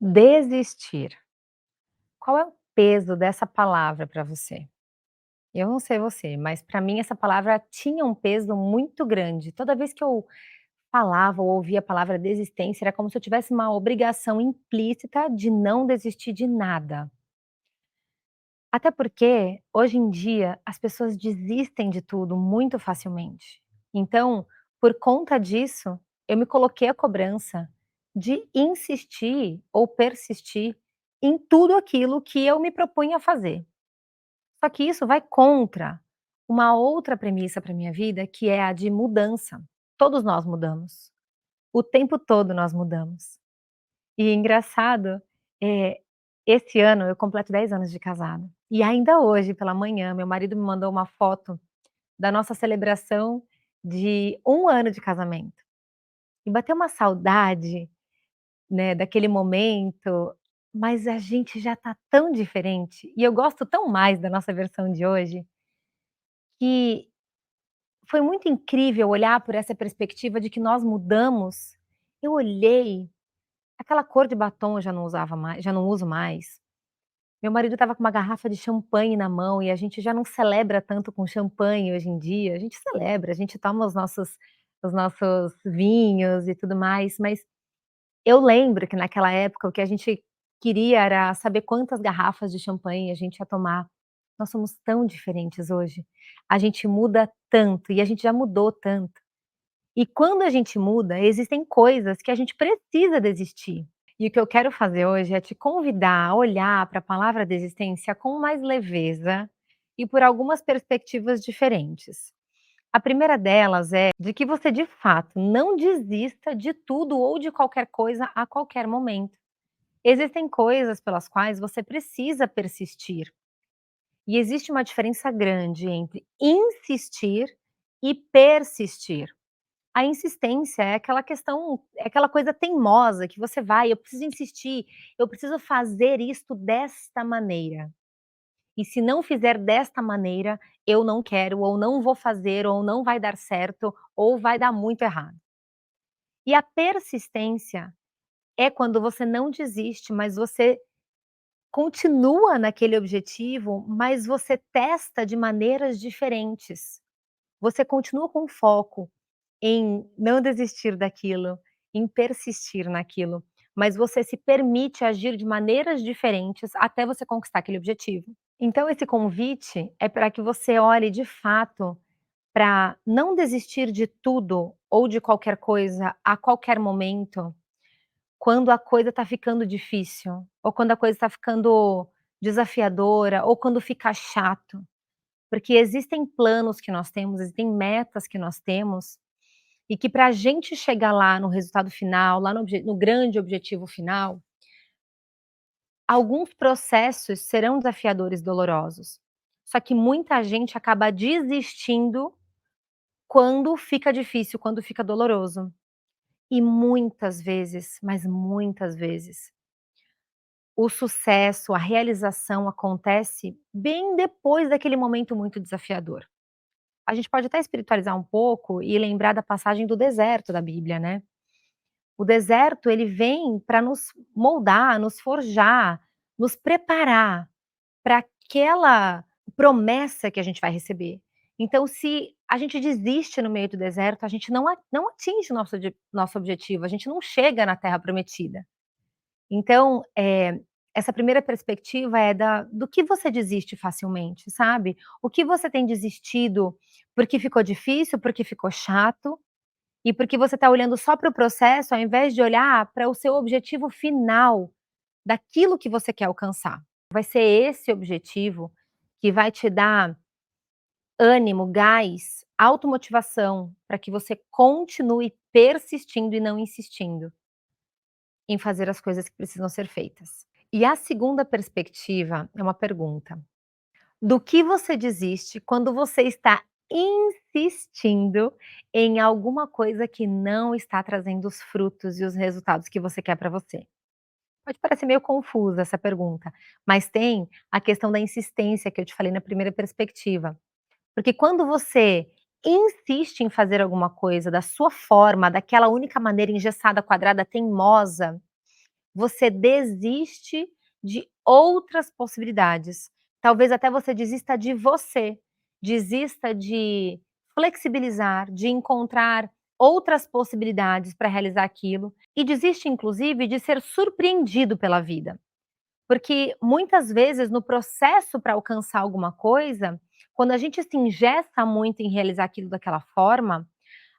Desistir. Qual é o peso dessa palavra para você? Eu não sei você, mas para mim essa palavra tinha um peso muito grande. Toda vez que eu falava ou ouvia a palavra desistência, era como se eu tivesse uma obrigação implícita de não desistir de nada. Até porque, hoje em dia, as pessoas desistem de tudo muito facilmente. Então, por conta disso, eu me coloquei a cobrança de insistir ou persistir em tudo aquilo que eu me propunha a fazer. Só que isso vai contra uma outra premissa para minha vida, que é a de mudança. Todos nós mudamos. O tempo todo nós mudamos. E engraçado, eh, esse ano eu completo 10 anos de casada. E ainda hoje pela manhã, meu marido me mandou uma foto da nossa celebração de 1 ano de casamento. E bateu uma saudade, né, daquele momento, mas a gente já tá tão diferente, e eu gosto tão mais da nossa versão de hoje, que foi muito incrível olhar por essa perspectiva de que nós mudamos. Eu olhei, aquela cor de batom eu já não uso mais. Meu marido estava com uma garrafa de champanhe na mão e a gente já não celebra tanto com champanhe hoje em dia, a gente celebra, a gente toma os nossos vinhos e tudo mais, mas eu lembro que naquela época o que a gente queria era saber quantas garrafas de champanhe a gente ia tomar. Nós somos tão diferentes hoje, a gente muda tanto e a gente já mudou tanto. E quando a gente muda, existem coisas que a gente precisa desistir. E o que eu quero fazer hoje é te convidar a olhar para a palavra desistência com mais leveza e por algumas perspectivas diferentes. A primeira delas é de que você de fato não desista de tudo ou de qualquer coisa a qualquer momento. Existem coisas pelas quais você precisa persistir. E existe uma diferença grande entre insistir e persistir. A insistência é aquela questão, é aquela coisa teimosa que você vai: "Eu preciso insistir, eu preciso fazer isto desta maneira. E se não fizer desta maneira, eu não quero, ou não vou fazer, ou não vai dar certo, ou vai dar muito errado". E a persistência é quando você não desiste, mas você continua naquele objetivo, mas você testa de maneiras diferentes. Você continua com foco em não desistir daquilo, em persistir naquilo, mas você se permite agir de maneiras diferentes até você conquistar aquele objetivo. Então esse convite é para que você olhe de fato para não desistir de tudo ou de qualquer coisa a qualquer momento, quando a coisa está ficando difícil, ou quando a coisa está ficando desafiadora, ou quando fica chato. Porque existem planos que nós temos, existem metas que nós temos, e que para a gente chegar lá no resultado final, lá no grande objetivo final, alguns processos serão desafiadores, dolorosos. Só que muita gente acaba desistindo quando fica difícil, quando fica doloroso. E muitas vezes, mas muitas vezes, o sucesso, a realização acontece bem depois daquele momento muito desafiador. A gente pode até espiritualizar um pouco e lembrar da passagem do deserto da Bíblia, né. O deserto ele vem para nos moldar, nos forjar, nos preparar para aquela promessa que a gente vai receber. Então se a gente desiste no meio do deserto, a gente não atinge o nosso objetivo, a gente não chega na terra prometida. Então, essa primeira perspectiva é da do que você desiste facilmente, sabe. O que você tem desistido porque ficou difícil, porque ficou chato, e porque você está olhando só para o processo, ao invés de olhar para o seu objetivo final, daquilo que você quer alcançar. Vai ser esse objetivo que vai te dar ânimo, gás, automotivação, para que você continue persistindo e não insistindo em fazer as coisas que precisam ser feitas. E a segunda perspectiva é uma pergunta: do que você desiste quando você está insistindo em alguma coisa que não está trazendo os frutos e os resultados que você quer para você? Pode parecer meio confusa essa pergunta, mas tem a questão da insistência que eu te falei na primeira perspectiva. Porque quando você insiste em fazer alguma coisa da sua forma, daquela única maneira engessada, quadrada, teimosa, você desiste de outras possibilidades. Talvez até você desista de você, desista de flexibilizar, de encontrar outras possibilidades para realizar aquilo e desiste inclusive de ser surpreendido pela vida. Porque muitas vezes no processo para alcançar alguma coisa, quando a gente se engessa muito em realizar aquilo daquela forma,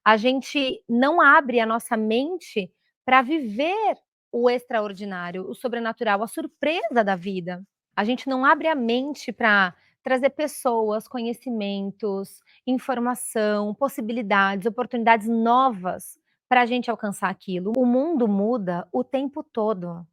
a gente não abre a nossa mente para viver o extraordinário, o sobrenatural, a surpresa da vida. A gente não abre a mente para trazer pessoas, conhecimentos, informação, possibilidades, oportunidades novas para a gente alcançar aquilo. O mundo muda o tempo todo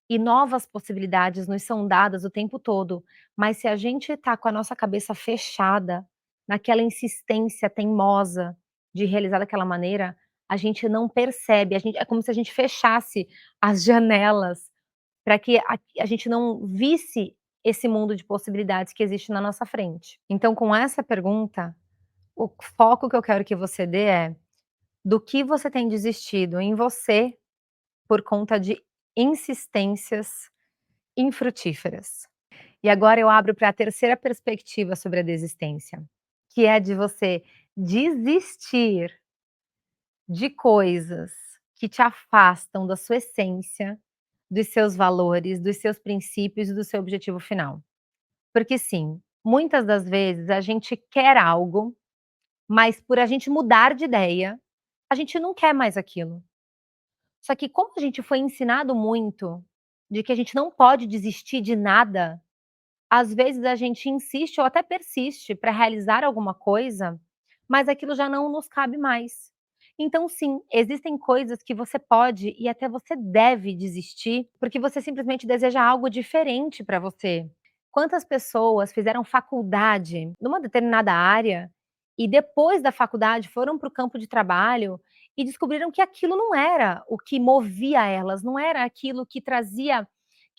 e novas possibilidades nos são dadas o tempo todo, mas se a gente está com a nossa cabeça fechada, naquela insistência teimosa de realizar daquela maneira, a gente não percebe, é como se a gente fechasse as janelas para que a gente não visse esse mundo de possibilidades que existe na nossa frente. Então com essa pergunta, o foco que eu quero que você dê é: do que você tem desistido em você por conta de insistências infrutíferas. E agora eu abro para a terceira perspectiva sobre a desistência, que é de você desistir de coisas que te afastam da sua essência, dos seus valores, dos seus princípios e do seu objetivo final. Porque sim, muitas das vezes a gente quer algo, mas por a gente mudar de ideia, a gente não quer mais aquilo. Só que como a gente foi ensinado muito de que a gente não pode desistir de nada, às vezes a gente insiste ou até persiste para realizar alguma coisa, mas aquilo já não nos cabe mais. Então sim, existem coisas que você pode e até você deve desistir, porque você simplesmente deseja algo diferente para você. Quantas pessoas fizeram faculdade numa determinada área e depois da faculdade foram para o campo de trabalho e descobriram que aquilo não era o que movia elas, não era aquilo que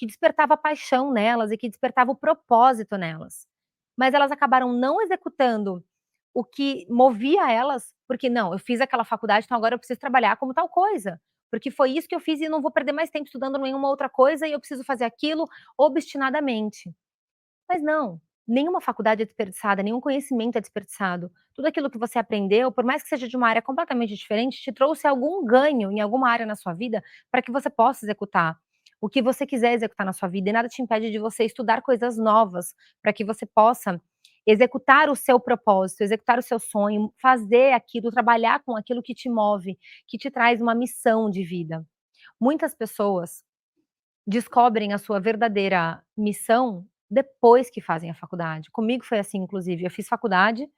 despertava paixão nelas e que despertava o propósito nelas. Mas elas acabaram não executando o que movia elas, porque não, eu fiz aquela faculdade, então agora eu preciso trabalhar como tal coisa, porque foi isso que eu fiz e não vou perder mais tempo estudando nenhuma outra coisa e eu preciso fazer aquilo obstinadamente. Mas não, nenhuma faculdade é desperdiçada, nenhum conhecimento é desperdiçado. Tudo aquilo que você aprendeu, por mais que seja de uma área completamente diferente, te trouxe algum ganho em alguma área na sua vida para que você possa executar o que você quiser executar na sua vida e nada te impede de você estudar coisas novas para que você possa executar o seu propósito, executar o seu sonho, fazer aquilo, trabalhar com aquilo que te move, que te traz uma missão de vida. Muitas pessoas descobrem a sua verdadeira missão depois que fazem a faculdade. Comigo foi assim, inclusive, eu fiz faculdade,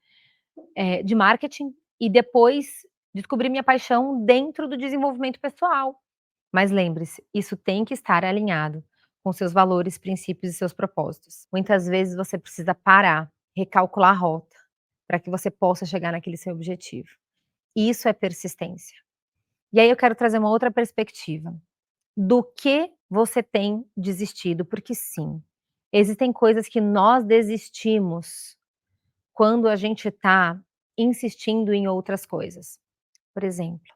de marketing e depois descobri minha paixão dentro do desenvolvimento pessoal. Mas lembre-se, isso tem que estar alinhado com seus valores, princípios e seus propósitos. Muitas vezes você precisa parar, recalcular a rota, para que você possa chegar naquele seu objetivo. Isso é persistência. E aí eu quero trazer uma outra perspectiva. Do que você tem desistido? Porque sim, existem coisas que nós desistimos quando a gente está insistindo em outras coisas. Por exemplo,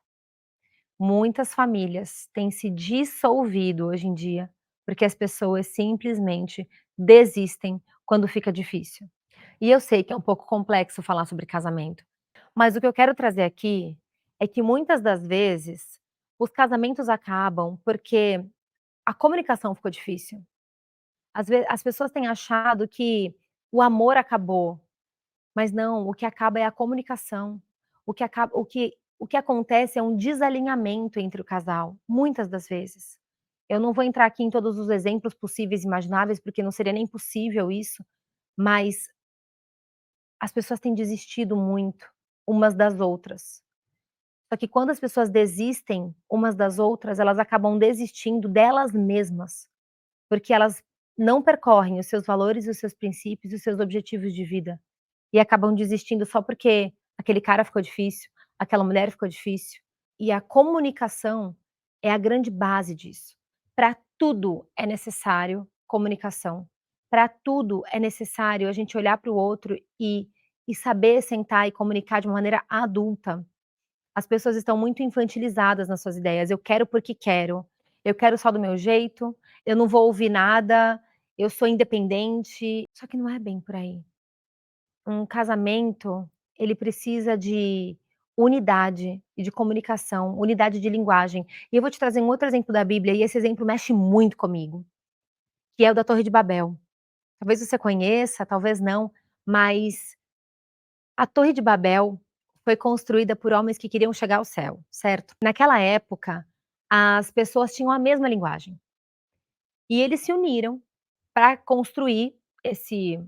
muitas famílias têm se dissolvido hoje em dia, porque as pessoas simplesmente desistem quando fica difícil. E eu sei que é um pouco complexo falar sobre casamento, mas o que eu quero trazer aqui é que muitas das vezes os casamentos acabam porque a comunicação ficou difícil. As pessoas têm achado que o amor acabou, mas não, o que acaba é a comunicação. O que acontece é um desalinhamento entre o casal, muitas das vezes. Eu não vou entrar aqui em todos os exemplos possíveis e imagináveis, porque não seria nem possível isso, mas as pessoas têm desistido muito umas das outras. Só que quando as pessoas desistem umas das outras, elas acabam desistindo delas mesmas. Porque elas não percorrem os seus valores, os seus princípios e os seus objetivos de vida, e acabam desistindo só porque aquele cara ficou difícil, aquela mulher ficou difícil. E a comunicação é a grande base disso. Para tudo é necessário comunicação. Para tudo é necessário a gente olhar para o outro e saber sentar e comunicar de uma maneira adulta. As pessoas estão muito infantilizadas nas suas ideias. Eu quero porque quero. eu quero só do meu jeito, eu não vou ouvir nada, eu sou independente. Só que não é bem por aí. Um casamento, ele precisa de unidade e de comunicação, unidade de linguagem. E eu vou te trazer um outro exemplo da Bíblia, e esse exemplo mexe muito comigo, que é o da Torre de Babel. Talvez você conheça, talvez não, mas a Torre de Babel foi construída por homens que queriam chegar ao céu, certo? Naquela época, as pessoas tinham a mesma linguagem, e eles se uniram para construir esse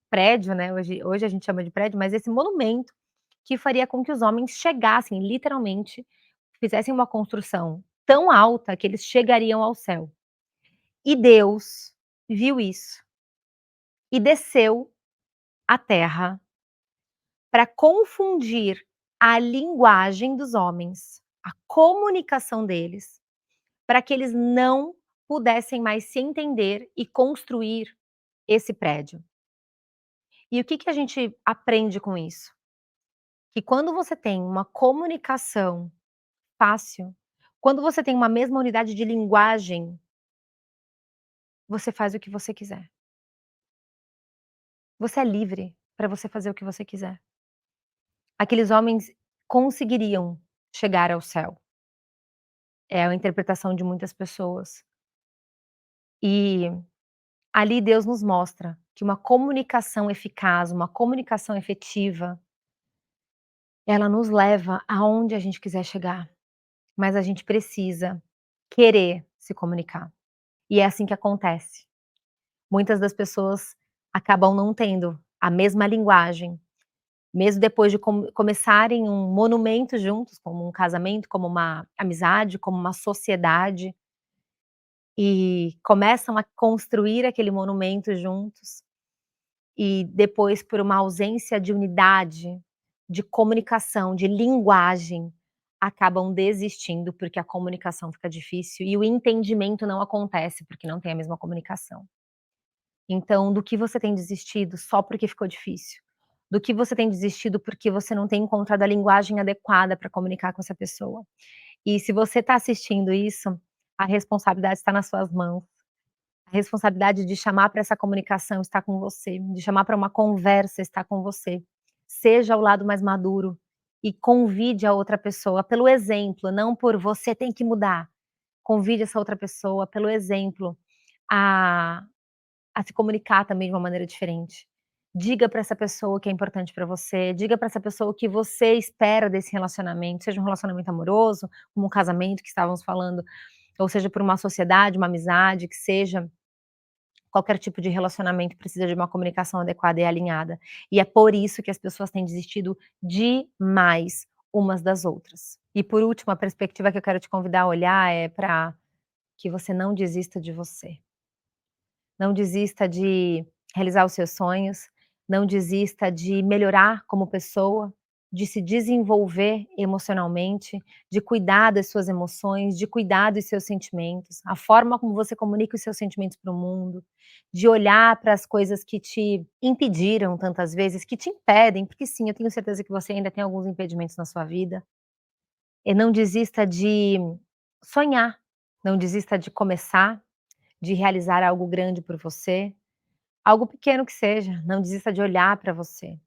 prédio, né, hoje a gente chama de prédio, mas esse monumento que faria com que os homens chegassem, literalmente, fizessem uma construção tão alta que eles chegariam ao céu. E Deus viu isso e desceu à terra para confundir a linguagem dos homens, a comunicação deles, para que eles não pudessem mais se entender e construir esse prédio. E o que que a gente aprende com isso? Que quando você tem uma comunicação fácil, quando você tem uma mesma unidade de linguagem, você faz o que você quiser. Você é livre para você fazer o que você quiser. Aqueles homens conseguiriam chegar ao céu, é a interpretação de muitas pessoas. E ali Deus nos mostra que uma comunicação eficaz, uma comunicação efetiva, ela nos leva aonde a gente quiser chegar, mas a gente precisa querer se comunicar. E é assim que acontece. Muitas das pessoas acabam não tendo a mesma linguagem, mesmo depois de começarem um monumento juntos, como um casamento, como uma amizade, como uma sociedade, e começam a construir aquele monumento juntos, e depois por uma ausência de unidade, de comunicação, de linguagem, acabam desistindo, porque a comunicação fica difícil e o entendimento não acontece, porque não tem a mesma comunicação. Então, do que você tem desistido só porque ficou difícil? Do que você tem desistido porque você não tem encontrado a linguagem adequada para comunicar com essa pessoa? E se você está assistindo isso, a responsabilidade está nas suas mãos. A responsabilidade de chamar para essa comunicação está com você, de chamar para uma conversa está com você. Seja o lado mais maduro e convide a outra pessoa pelo exemplo, não por você tem que mudar. Convide essa outra pessoa pelo exemplo a se comunicar também de uma maneira diferente. Diga para essa pessoa o que é importante para você, diga para essa pessoa o que você espera desse relacionamento, seja um relacionamento amoroso, como um casamento que estávamos falando, ou seja por uma sociedade, uma amizade, que seja qualquer tipo de relacionamento precisa de uma comunicação adequada e alinhada. E é por isso que as pessoas têm desistido demais umas das outras. E por último, a perspectiva que eu quero te convidar a olhar é para que você não desista de você. Não desista de realizar os seus sonhos, não desista de melhorar como pessoa, de se desenvolver emocionalmente, de cuidar das suas emoções, de cuidar dos seus sentimentos, a forma como você comunica os seus sentimentos para o mundo, de olhar para as coisas que te impediram tantas vezes, que te impedem, porque sim, eu tenho certeza que você ainda tem alguns impedimentos na sua vida. E não desista de sonhar, não desista de começar, de realizar algo grande por você, algo pequeno que seja, não desista de olhar para você.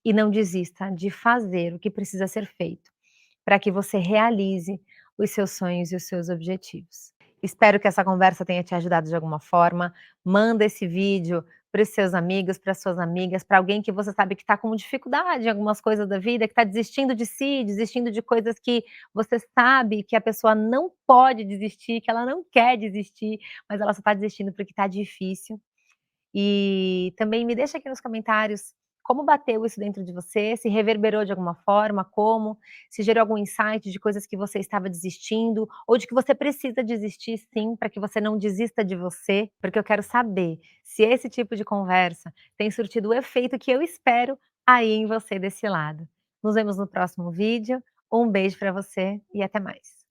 E não desista de fazer o que precisa ser feito, para que você realize os seus sonhos e os seus objetivos. Espero que essa conversa tenha te ajudado de alguma forma. Manda esse vídeo para os seus amigos, para as suas amigas, para alguém que você sabe que está com dificuldade em algumas coisas da vida, que está desistindo de si, desistindo de coisas que você sabe que a pessoa não pode desistir, que ela não quer desistir, mas ela só está desistindo porque está difícil. E também me deixa aqui nos comentários como bateu isso dentro de você, se reverberou de alguma forma, como, se gerou algum insight de coisas que você estava desistindo, ou de que você precisa desistir sim, para que você não desista de você, porque eu quero saber se esse tipo de conversa tem surtido o efeito que eu espero aí em você desse lado. Nos vemos no próximo vídeo, um beijo para você e até mais.